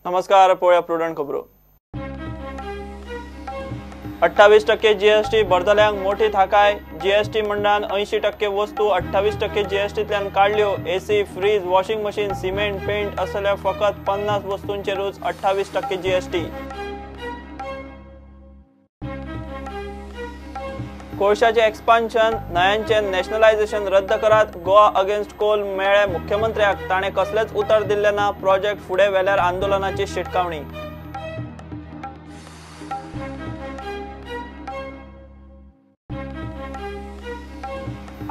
नमस्कार, पळया प्रुडंट खबरो। 28% जीएसटी भरतल्यांक मोठी थाकाय। जीएसटी मंडळान 80% वस्तू 28% जीएसटींतल्यान काढल्यो। AC, fridge, washing machine, cement, paint असल्या फकत 50 वस्तूंचेरूच 28% जीएसटी। कोळशाचे एक्सपान्शन, न्हयांचे नॅशनलायझेशन रद्द करात। गोवा अगेन्स्ट कोल मेळ्ळे मुख्यमंत्र्याक, ताणे कसलेच उतर दिल्ले ना। प्रोजेक्ट फुडें व्हेल्यार आंदोलनाची शिटकावणी।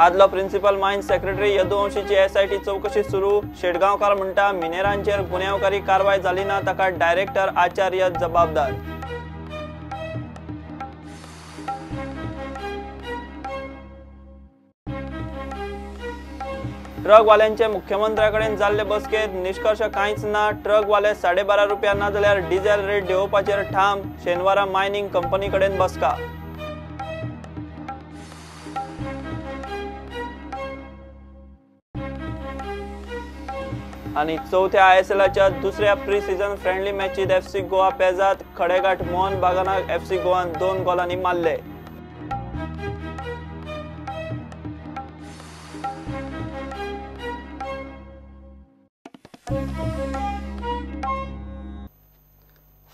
आदलो प्रिन्सिपल मायन्स सेक्रेटरी यदुवंशीची एसआयटी चौकशी सुरू। शेटगांवकार म्हणटा मिनेरांचेर गुन्यांवकारी कारवाय जाली ना, ताका डायरेक्टर आचार्य जबाबदार। ट्रकवाल्यांचे मुख्यमंत्र्याकडेन जाल्ले बसकेत निष्कर्ष कांयच ना। ट्रकवाले 12.5 रुपया ना जाल्यार डिझेल रेट देंवोवपाचेर ठाम। शेनवारा मायनिंग कंपनी कडेन बसका। आणि चौथ्या आयएसएलच्या दुसऱ्या प्री सीझन फ्रेंडली मॅचीत एफसी गोवा पेजात। खडेघाट मोहन बागानाक एफसी गोवान 2 गोलांनी मारले।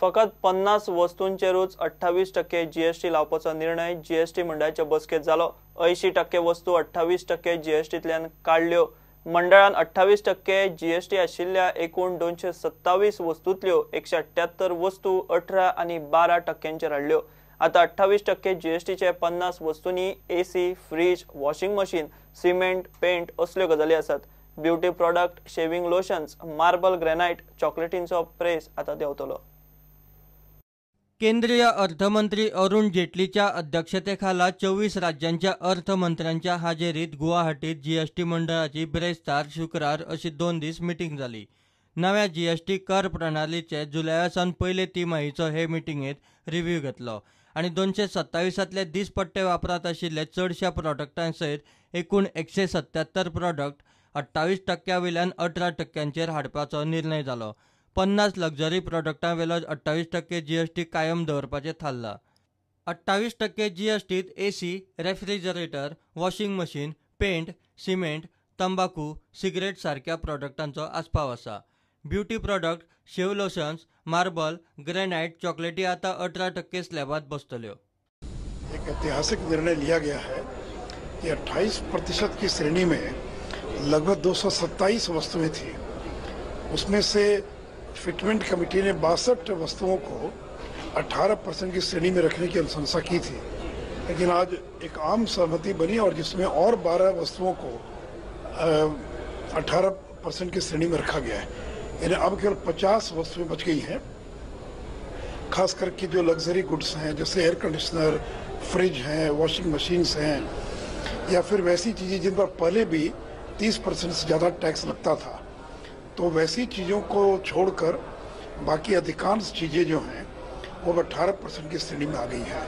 फकत 50 वस्तूंचेरूच 28% जीएसटी लावपाचो निर्णय जीएसटी मंडळाच्या बसकेत जालो। 80% वस्तू 28% जीएसटींतल्यान काढल्यो। मंडळान 28% जीएसटी आशिल्ल्या एकूण 227 वस्तूंतल्यो 178 वस्तू 18 आनी 12%चेर हाडल्यो। आता 28% जीएसटीचे 50 वस्तूंनी AC, fridge, washing machine, cement, paint असल्यो गजाली आसात। Beauty product, shaving lotions, marble granite, चॉकलेटींचो प्रेस आता देंवतलो। केंद्रीय अर्थमंत्री अरुण जेटलीच्या अध्यक्षतेखाला 24 राज्यांच्या अर्थमंत्र्यांच्या हाजेरीत गुवाहाटीत जीएसटी मंडळाची ब्रेस्तार शुक्रार अशी 2 दीस मिटींग जाली। नव्या जीएसटी कर प्रणालीचे जुलयासान पयले तिमाहीचो हे मिटींगेत रिव्ह्यू घेतलो आणि 227तले दिसपट्टे वापरात आशिल्ले चडशा प्रोडक्टां सयत एकूण 177 प्रोडक्ट 28% वयल्यान 18%चेर हाडपाचो निर्णय जालो। 50 लक्झरी प्रोडक्टां वेलो 28% जीएसटी कायम दवरपाचें थारला। 28% जीएसटीत AC, refrigerator, washing machine, paint, cement, तंबाखू, सिगरेट सारख्या प्रोडक्टांचो आस्पाव आसा। Beauty product, shave lotions, marble, granite, चॉकलेटी आता 18% स्लॅबात बसतल्यो। एक ऐतिहासिक निर्णय लिया गया है कि 28% की श्रेणी में लगभग 227 वस्तुएं थी। उसमें से फिटमेंट कमेटी ने 62 वस्तुओं को 18% की श्रेणी में रखने की अनुशंसा की थी, लेकिन आज एक आम सहमति बनी और जिसमें और 12 वस्तुओं को 18% की श्रेणी में रखा गया है। यानी अब केवल 50 वस्तुएं बच गई हैं। खास करके जो लग्जरी गुड्स हैं जैसे एयर कंडीशनर, फ्रिज हैं, वॉशिंग मशीन्स हैं, या फिर वैसी चीज़ें जिन पर पहले भी 30% से ज़्यादा टैक्स लगता था, तो वैसी चीज़ों को छोड़कर बाकी अधिकांश चीज़ें जो हैं वो 18% की श्रेणी में आ गई है।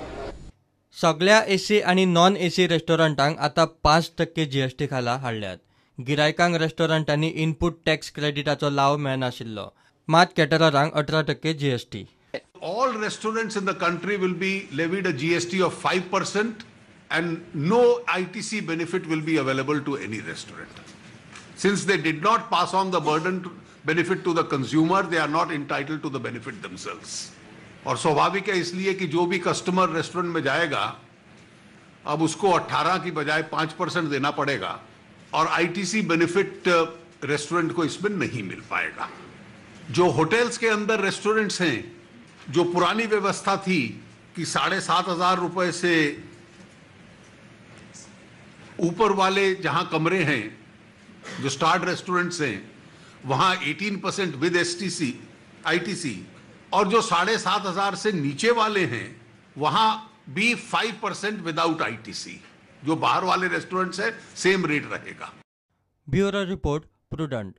सगळ्या एसी आणि नॉन एसी रेस्टॉरंटांक आता 5% जीएसटी खाला हाडल्यात। गिरायकांक रेस्टॉरंटांनी इनपुट टॅक्स क्रेडिटाचो लाव मेळनाशिल्लो, मात कॅटररांक 18% GST. All restaurants in the country will be levied a GST of 5% and no ITC benefit will be available to any restaurant. Since they did not pass on the benefit to the consumer, they are not entitled to the benefit themselves. और स्वाभाविक है इसलिए कि जो भी customer restaurant में जाएगा अब उसको 18 की बजाय 5% देना पड़ेगा और आईटीसी बेनिफिट रेस्टोरेंट को इसमें नहीं मिल पाएगा। जो होटल्स के अंदर रेस्टोरेंट्स हैं, जो पुरानी व्यवस्था थी कि 7,500 रुपए से ऊपर वाले जहां कमरे हैं, जो स्टार्ड रेस्टोरेंट्स हैं, वहां 18% विद एसटीसी आईटीसी, और जो 7,500 से नीचे वाले हैं वहां भी 5% विदाउट आईटीसी। जो बाहर वाले रेस्टोरेंट्स है सेम रेट रहेगा। Bureau report, Prudent.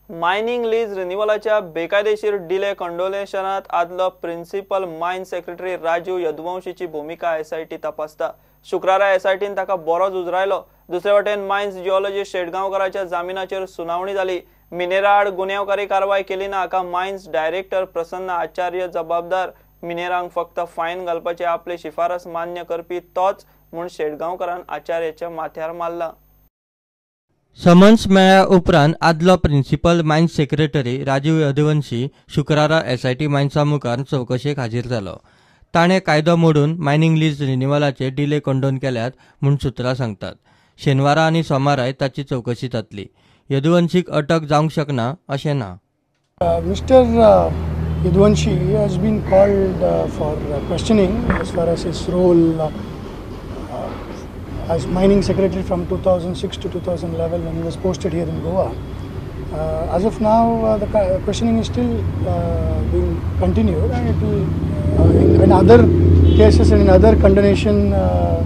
Mining lease रिन्युअलाच्या बेकायदेशीर डिले कंडोलेशनात आदलो प्रिन्सिपल मायन्स सेक्रेटरी राजू यदुवंशीची भूमिका एसआयटी तपासता। शुक्रारा एसआयटीन ताका बरोच उजरायलो। दुसरे वटेन मायन्स जिओलॉजिस्ट शेटगांवकाराच्या जामिनाचेर सुनावणी जाली। मिनेरा आड गुन्यांवकारी कारवाय केली ना हाका मायन्स डायरेक्टर प्रसन्न आचार्य जबाबदार। मिनेरांक फक्त फायन घालपाची आपली शिफारस मान्य करपी तोच म्हूण शेटगांवकारान आचार्याच्या माथ्यार मारला। समन्स मेळ्ळ्या उपरांत आदलो principal mines secretary Rajiv Yaduvanshi शुक्रारा एसआयटी मायन्सा मुखार चवकशेक हाजीर जालो। ताणें कायदो मोडून मायनिंग लीज रिन्युवलाचे डिले कंडोन केल्यात म्हूण सुत्रां सांगतात। शेनवारा आनी सोमाराय ताची चवकशी जातली। यदुवंशीक अटक जावंक शकना अशें ना। Mr. Yadwanshi has been called for questioning as far as his role as mining secretary from 2006 to 2011 when he was posted here in Goa. As of now, the questioning is still being continued, and it will, in other cases and in other condemnation,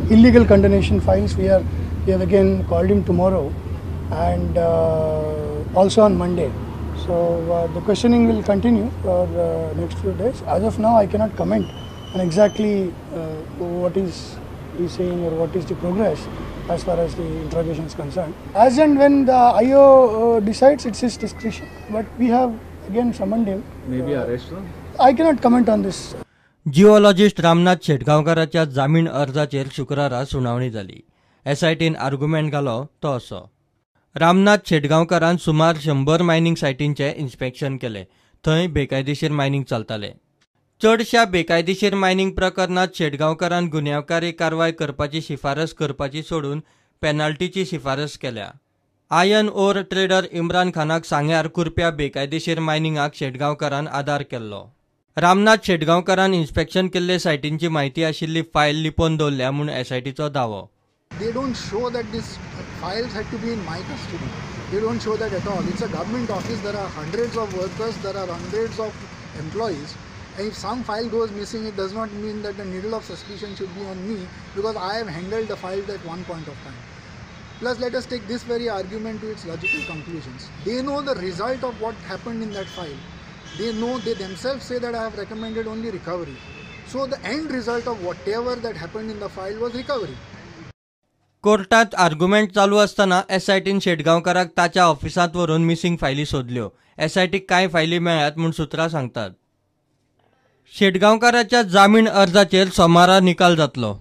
illegal condemnation files, we have again called him tomorrow and also on Monday. So the questioning will continue for next few days. As of now, I cannot comment on exactly what is he saying or what is the progress as far as the interrogation is concerned. As and when the IO decides, it's his discretion. But we have again summoned him. Maybe arrest him? I cannot comment on this. Geologist Ramnath शेटगांवकाराच्या जामीन अर्जाचेर शुक्रारा सुनावणी जाली। एसआयटीन argument घालो तो असो। रामनाथ शेटगांवकारान सुमार 100 मायनिंग सायटींचे इन्स्पेक्शन केले। थंय बेकायदेशीर मायनिंग चलताले। चडशा बेकायदेशीर मायनिंग प्रकरणात शेटगांवकारान गुन्यांवकारी कारवाय करपाची शिफारस करपाची सोडून पेनाल्टीची शिफारस केल्या। आयर्न ओर ट्रेडर इम्रान खानाक सांग्यार कुरप्या बेकायदेशीर मायनिंगाक शेटगांवकारान आदार केल्लो। रामनाथ शेटगांवकारान इन्स्पेक्शन केल्ले सायटींची म्हायती आशिल्ली फायल लिपोवन दवरल्या म्हूण एसआयटीचो दावो। They don't show that these files had to be in my custody. They don't show that at all. It's a government office. There are hundreds of workers. There are hundreds of employees. And if some file goes missing, it does not mean that the needle of suspicion should be on me because I have handled the file at one point of time. Plus, let us take this very argument to its logical conclusions. They know the result of what happened in that file. They know, they themselves say that I have recommended only recovery. So the end result of whatever that happened in the file was recovery. कोर्टात argument चालू असताना एसआयटीन शेटगांवकाराक ताच्या ऑफिसांत व्हरून missing फायली सोदल्यो। एसआयटीक कांय फायली मेळ्ळ्यात म्हूण सुत्रां सांगतात। शेटगांवकाराच्या जामीन अर्जाचेर सोमारा निकाल जातलो।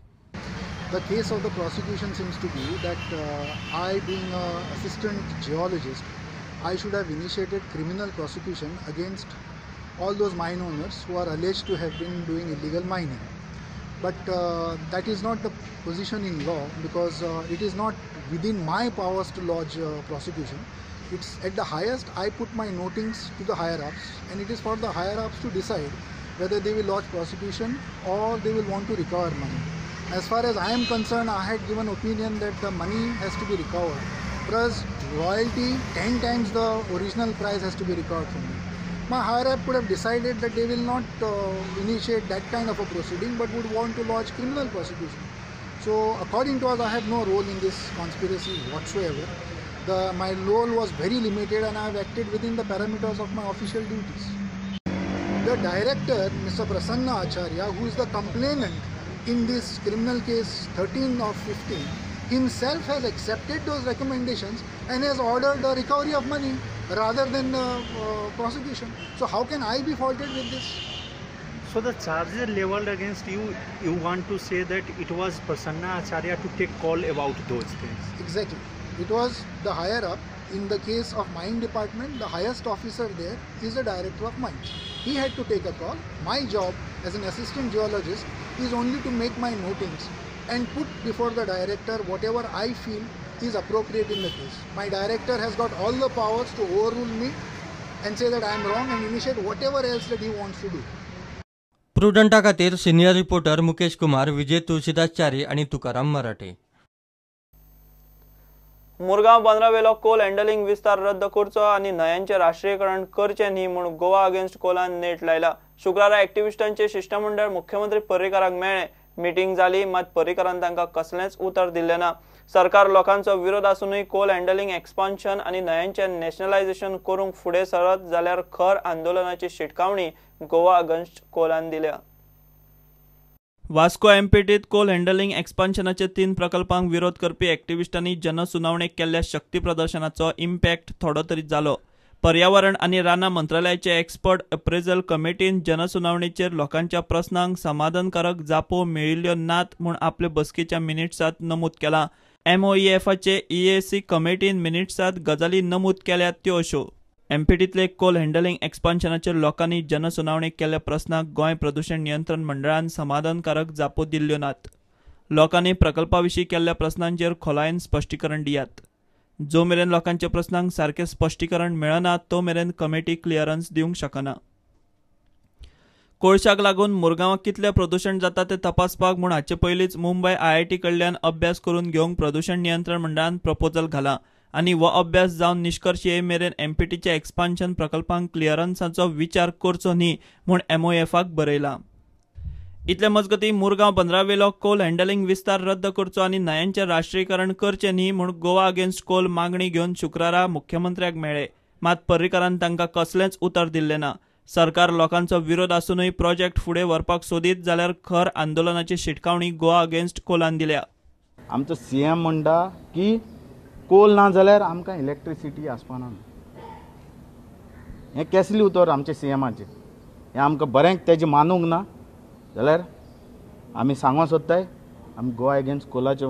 The case of the prosecution seems to be that I, being an assistant geologist, I should have initiated criminal prosecution against all those mine owners who are alleged to have been doing illegal mining. But that is not the position in law because it is not within my powers to lodge prosecution. It's at the highest I put my notings to the higher ups, and it is for the higher ups to decide whether they will lodge prosecution or they will want to recover money. As far as I am concerned, I had given opinion that the money has to be recovered. Plus royalty 10 times the original price has to be recovered from me. My higher up could have decided that they will not initiate that kind of a proceeding but would want to lodge criminal prosecution. So according to us, I have no role in this conspiracy whatsoever. My role was very limited and I have acted within the parameters of my official duties. The director, Mr. Prasanna Acharya, who is the complainant in this criminal case 13 of 15, himself has accepted those recommendations and has ordered the recovery of money rather than prosecution. So how can I be faulted with this? So the charges leveled against you, you want to say that it was Prasanna Acharya to take call about those things? Exactly. It was the higher up. In the case of mine department, the highest officer there is the director of mines. He had to take a call. My job as an assistant geologist is only to make my notings and put before the director whatever I feel is appropriate in the case. My director has got all the powers to overrule me and say that I am wrong and initiate whatever else that he wants to do. प्रुडंटा खातीर senior reporter Mukesh Kumar, विजय तुळशीदास च्यारी आणि तुकाराम मराठे। Mormugao बंदरावेलो Coal handling विस्तार रद्द करचो आनी न्हंयांचे राष्ट्रीयकरण करचे न्ही म्हूण गोवा अगेन्स्ट कोलान नेट लायला। शुक्रारा एक्टिविस्टांचे शिष्टमंडळ मुख्यमंत्री पर्रीकाराक मेळ्ळे। मीटिंग जाली मात पर्रीकारान तांकां कसलेंच उतर दिल्लें ना। सरकार लोकांचो विरोध आसूनय कोल हँडलिंग एक्सपान्शन आनी न्हंयांचे नॅशनलायझेशन करूंक फुडें सरत जाल्यार खर आंदोलनाची शिटकावणी गोवा अगेन्स्ट कोलान दिल्या। वास्को एमपीटीत कोल हँडलिंग एक्सपान्शनाचे 3 प्रकल्पांक विरोध करपी एक्टिविस्टांनी जनसुनावणेक केल्ल्या शक्ती प्रदर्शनाचो इम्पॅक्ट थोडो तरी जालो. पर्यावरण आनी रानां मंत्रालयाचे एक्सपर्ट अप्रेझल कमिटीन जनसुनावणेचेर लोकांच्या प्रस्नांक समाधानकारक जापो मेळिल्ल्यो नात म्हूण आपले बसकेच्या मिनिट्सांत नमूद केलां. MOEFचे EAC कमिटीन मिनिट्सांत गजाली नमूद केल्यात त्यो अश्यो. एमपीटीतले कोल हँडलिंग एक्सपान्शनाचेर लोकांनी जनसुनावणेक केल्ल्या प्रस्नांक गोंय प्रदूषण नियंत्रण मंडळान समाधानकारक जापो दिल्ल्यो नात. लोकांनी प्रकल्पा विशीं केल्ल्या प्रस्नांचेर खोलायेन स्पश्टीकरण दियात. जो मेरेन लोकांच्या प्रस्नांक सारकें स्पश्टीकरण मेळना तो मेरेन कमिटी क्लियरन्स दिवंक शकना. कोळशाक लागून मुरगांवां कितलें प्रदूषण जाता तें तपासपाक म्हूण हाचे पयलींच मुंबय IIT कडल्यान अभ्यास करून घेवंक प्रदूषण नियंत्रण मंडळान प्रपोजल घाला आनी हो अभ्यास जावन निश्कर्श ये मेरेन एमपीटीच्या एक्सपान्शन प्रकल्पांक क्लियरन्साचो विचार करचो न्ही म्हूण MOEFाक बरयलां. इतले मजगतीं मुरगांव बंदरावेलो कोल हँडलिंग विस्तार रद्द करचो आनी न्हंयांचें राष्ट्रीयकरण करचें न्ही म्हूण गोवा अगेन्स्ट कोल मागणी घेवन शुक्रारा मुख्यमंत्र्याक मेळ्ळे. मात पर्रीकारान तांकां कसलेंच उतर दिल्लें ना. सरकार लोकांचो विरोध आसूनय प्रोजेक्ट फुडें व्हरपाक सोदीत जाल्यार खर आंदोलनाची शिटकावणी गोवा अगेन्स्ट कोलान दिल्या. आमचो CM म्हणटा की कोल ना जाल्यार आमकां इलेक्ट्रिसिटी आसपाना. हें केसलें उतर आमचे CMाचें. हें आमकां बरें तेजें मानूंक ना जाल्यार आमी सांगूंक सोदताय आमी गोवा अगेन्स्ट कोलाचे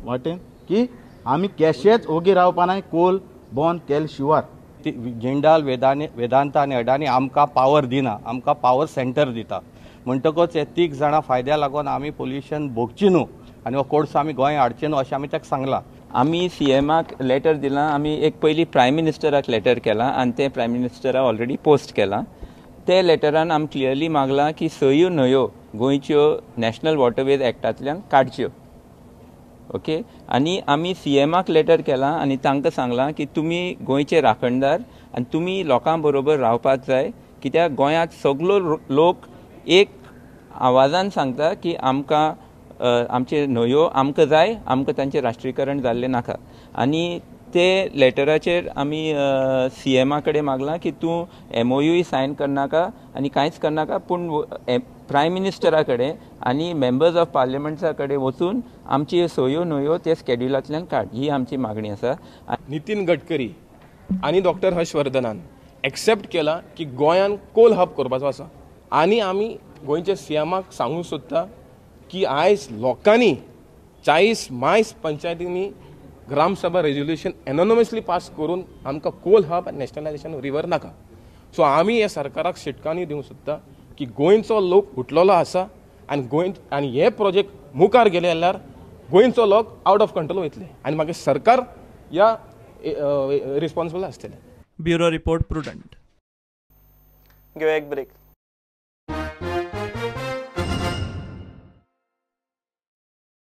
वाटेन की आमी केशेच ओगी रावपाना कोल बंद केले शिवार. जिंडाल वेदांता आनी अडानी आमकां पावर दिना, आमकां पावर सेंटर दिता म्हणटकच हे 3 जाणां फायद्या लागून आमी पोल्युशन भोगची न्हू आनी हो कोर्स आमी गोंय हाडचे न्हू अशें आमी ताका सांगलां. आमी CMाक लेटर दिलां. आमी एक पयलीं प्रायम मिनिस्टराक लेटर केलां आनी तें प्रायम मिनिस्टराक ऑलरेडी पोस्ट केलां. ते लेटरान आमी क्लियरली मागलां की सयो न्हंयो गोंयच्यो नॅशनल वॉटरवेज एक्टांतल्यान काडच्यो. ओके. आनी आमी CMाक लेटर केलां आनी तांकां सांगलां की तुमी गोंयचे राखणदार आनी तुमी लोकां बरोबर रावपाक जाय कित्याक गोंयांत सगळो लोक एक आवाजान सांगता की आमकां आमचे न्हंयो आमकां जाय, आमकां तांचें राष्ट्रीयकरण जाल्लें नाका. आनी ते लेटराचेर आमी CMा कडेन मागलां की तूं MOU सायन करनाका आनी कांयच करनाका पूण प्रायम मिनिस्टरा कडेन आनी मेंबर्स ऑफ पार्लिमेंट्सा कडेन वचून आमची सयो न्हंयो ते स्केड्युलांतल्यान काड ही आमची मागणी आसा. नितीन गडकरी आनी डॉक्टर हर्षवर्धनान एक्सेप्ट केला की गोंयान कोल हब करपाचो आसा आनी आमी गोंयच्या CMाक सांगूंक सोदता की आयज लोकांनी 40 मायस पंचायतींनी ग्रामसभा रेजोल्युशन एनॉनमसली पास करून आमकां कोल हब नॅशनलायजेशन रिवर नाका. सो आमी हे सरकाराक शिटकावणी दिवंक सोदता की गोंयचो लोक उठलेलो आसा आनी हे प्रोजेक्ट मुखार गेले जाल्यार गोंयचो लोक आउट ऑफ कंट्रोल वयतले आनी मागीर सरकार ह्या रिस्पॉन्सिबल आसतले. Bureau report prudent. घेवया एक ब्रेक.